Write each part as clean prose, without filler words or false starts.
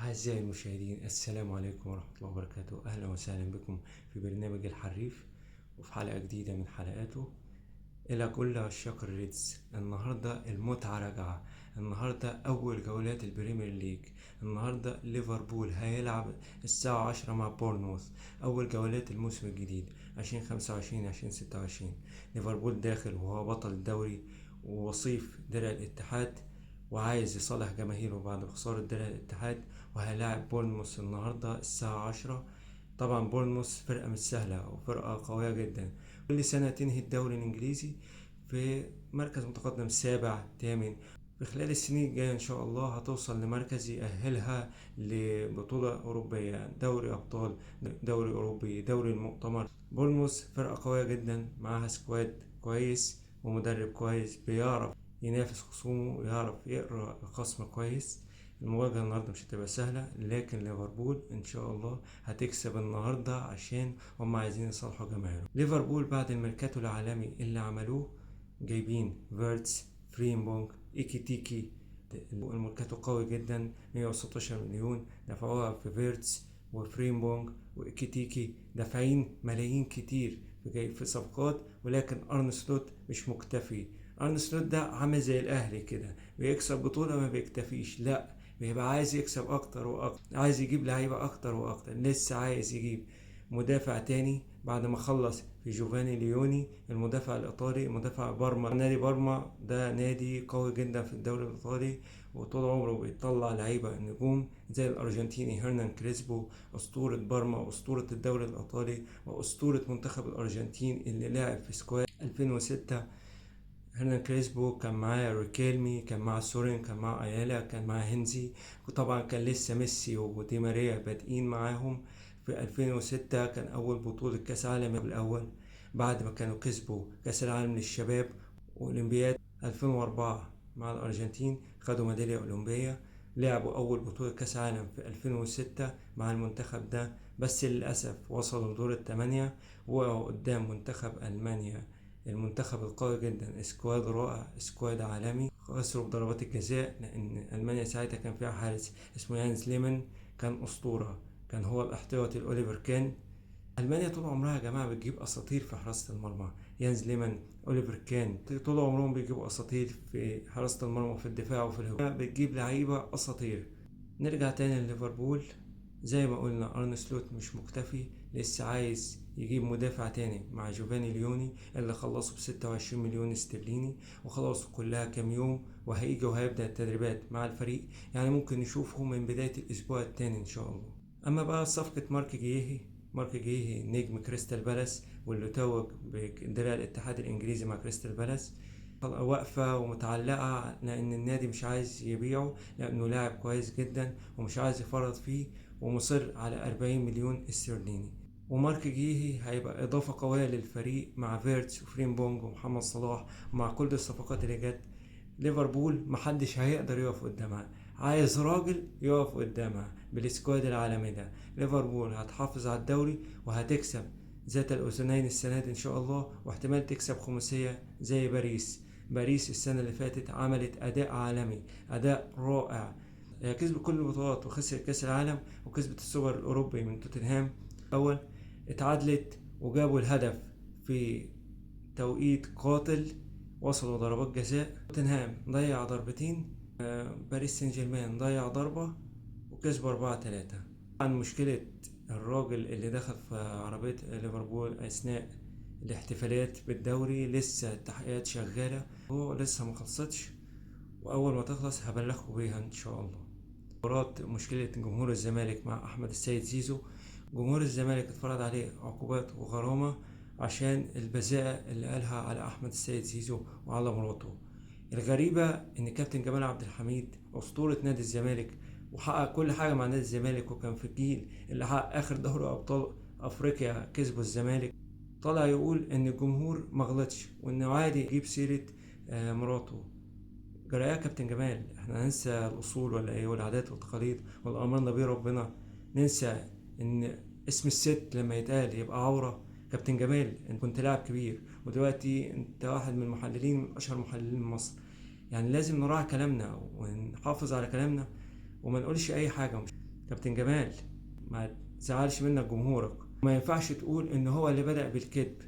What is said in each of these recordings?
أعزائي المشاهدين، السلام عليكم ورحمة الله وبركاته. أهلا وسهلا بكم في برنامج الحريف وفي حلقة جديدة من حلقاته. إلى كل عشاق الريدز، النهاردة المتعة راجعة. النهاردة أول جولات البريمير ليج. النهاردة ليفربول هيلعب الساعة 10 مع بورنموث. أول جولات الموسم الجديد 2025-2026. ليفربول داخل وهو بطل الدوري ووصيف درع الاتحاد، وعايز يصالح جماهيره بعد خسارة درع الاتحاد، وهيلاعب بورنموث النهاردة الساعة 10. طبعا بورنموث فرقة مش سهلة وفرقة قوية جدا، كل سنة تنهي الدوري الإنجليزي في مركز متقدم سابع تامن. في خلال السنين الجاية إن شاء الله هتوصل لمركز يأهلها لبطولة أوروبية، دوري أبطال، دوري أوروبي، دوري المؤتمر. بورنموث فرقة قوية جدا، معاها سكواد كويس ومدرب كويس بيعرف ينافس خصومه ويعرف يقرأ الخصم كويس. المواجهة النهاردة مش هتبقى سهلة، لكن ليفربول إن شاء الله هتكسب النهاردة عشان هم عايزين يصالحوا جماهيرهم. ليفربول بعد الميركاتو العالمي اللي عملوه جايبين فيرتس، فريمبونج، إيكيتيكي. الميركاتو قوي جدا، 116 مليون دفعوها في فيرتس وفريمبونج وإيكيتيكي، دافعين ملايين كتير في صفقات. ولكن أرن سلوت مش مكتفي. أرن سلوت ده عامل زي الأهلي كده، بيكسب بطولة ما بيكتفيش، لأ بيبقى عايز يكسب أكتر وأكتر، عايز يجيب لعيبة أكتر وأكتر، لسه عايز يجيب مدافع تاني بعد ما خلص في جوفاني ليوني المدافع الإيطالي. مدافع بارما، نادي بارما ده نادي قوي جدا في الدوري الإيطالي، وطول عمره بيطلع لعيبة نجوم زي الأرجنتيني هيرنان كريسبو، أسطورة بارما، أسطورة الدوري الإيطالي، وأسطورة منتخب الأرجنتين اللي لعب في سكواد 2006. هرنان كريسبو كان معاه ريكيلمي، كان معاه سورين، كان معاه ايالا، كان معاه هنزي، وطبعا كان لسه ميسي ودي ماريا بادئين معاهم. في 2006 كان اول بطولة كاس عالم الاول بعد ما كانوا كسبوا كاس العالم للشباب واولمبياد 2004 مع الارجنتين، خدوا ميدالية اولمبية. لعبوا اول بطولة كاس عالم في 2006 مع المنتخب ده، بس للأسف وصلوا لدور الثمانية، وقعوا قدام منتخب ألمانيا، المنتخب القوي جدا، سكواد رائع، سكواد عالمي. خسروا بضربات الجزاء لأن ألمانيا ساعتها كان فيها حارس اسمه يانز ليمن، كان أسطورة، كان هو الاحتياطي لأوليفر كان. ألمانيا طول عمرها يا جماعة بتجيب أساطير في حراسة المرمى، يانز ليمن، أوليفر كان، طول عمرهم بيجيبوا أساطير في حراسة المرمى وفي الدفاع وفي الهجوم، بتجيب لعيبة أساطير. نرجع تاني لليفربول. زي ما قلنا أرن سلوت مش مكتفي، لسه عايز يجيب مدافع تاني مع جوفاني ليوني اللي خلصوا ب26 مليون استرليني، وخلاص كلها كام يوم وهيجي وهيبدأ التدريبات مع الفريق، يعني ممكن نشوفه من بداية الأسبوع التاني إن شاء الله. أما بقى صفقة مارك جيهي نجم كريستال بالاس واللي توج بدرع الاتحاد الإنجليزي مع كريستال بالاس، واقفة ومتعلقة لأن النادي مش عايز يبيعه لأنه لاعب كويس جدا ومش عايز يفرط فيه، ومصر على 40 مليون استرليني. ومارك جيهي هيبقى إضافة قوية للفريق مع فيرتس وفريمبونج ومحمد صلاح ومع كل الصفقات اللي جت. ليفربول محدش هيقدر يقف قدامها، عايز راجل يقف قدامها بالسكواد العالمي ده. ليفربول هتحافظ على الدوري وهتكسب ذات الأذنين السنة دي إن شاء الله، واحتمال تكسب خماسية زي باريس السنة اللي فاتت عملت أداء عالمي، أداء رائع. كسبت كل البطولات وخسرت كأس العالم وكسبت السوبر الأوروبي من توتنهام أول، اتعادلت وجابوا الهدف في توقيت قاتل، وصلوا ضربات جزاء. توتنهام ضيع ضربتين، باريس سان جيرمان ضيع ضربة وكسبوا 4-3. عن مشكلة الراجل اللي دخل في عربية ليفربول أثناء الاحتفالات بالدوري، لسه التحقيقات شغالة، هو لسه مخلصتش، وأول ما تخلص هبلغكم بيها إن شاء الله. مشكلة جمهور الزمالك مع أحمد السيد زيزو. جمهور الزمالك اتفرض عليه عقوبات وغرامة عشان البذاءة اللي قالها على أحمد السيد زيزو وعلى مراته. الغريبة إن كابتن جمال عبد الحميد أسطورة نادي الزمالك وحقق كل حاجة مع نادي الزمالك، وكان في الجيل اللي حقق آخر دوري أبطال أفريقيا كسبوا الزمالك، طلع يقول إن الجمهور مغلطش وإنه عادي يجيب سيرة مراته. جرى يا كابتن جمال، احنا ننسى الاصول ولا ايه، والعادات والتقاليد والامرنا بيه ربنا، ننسى ان اسم الست لما يتقال يبقى عورة؟ كابتن جمال انت كنت لاعب كبير ودلوقتي انت واحد من المحللين، من اشهر محللين مصر، يعني لازم نراعي كلامنا ونحافظ على كلامنا وما نقولش اي حاجة. كابتن جمال، ما تزعلش منك جمهورك. ما ينفعش تقول ان هو اللي بدأ بالكذب،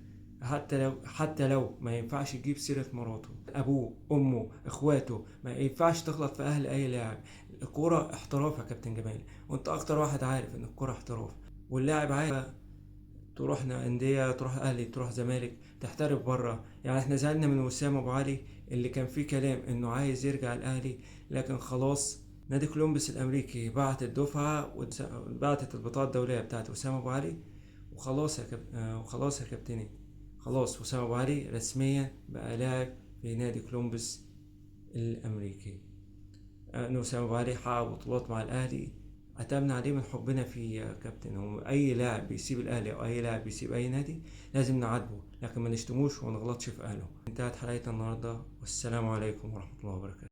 حتى لو ما ينفعش تجيب سيرة مراته، ابوه، امه، اخواته. ما ينفعش تغلط في اهل اي لاعب. الكورة احتراف يا كابتن جمال، وانت اكتر واحد عارف ان الكورة احتراف. واللاعب عارف تروح أندية، تروح أهلي، تروح زمالك، تحترف بره. يعني احنا زعلنا من وسام أبو علي اللي كان فيه كلام إنه عايز يرجع الأهلي، لكن خلاص نادي كولومبس الأمريكي بعت الدفعة وبعتت البطاقة الدولية بتاعت وسام أبو علي. وخلاص يا كابتني، خلاص وسام أبو علي رسميا بقى لاعب في نادي كولومبس الأمريكي. وسام أبو علي حقق بطولات مع الأهلي، عتبنا عليه من حبنا فيه يا كابتن. أي لاعب بيسيب الأهلي أو أي لاعب بيسيب أي نادي لازم نعاتبه، لكن ما نشتموش ونغلطش في أهله. انتهت حلقتنا النهاردة، والسلام عليكم ورحمة الله وبركاته.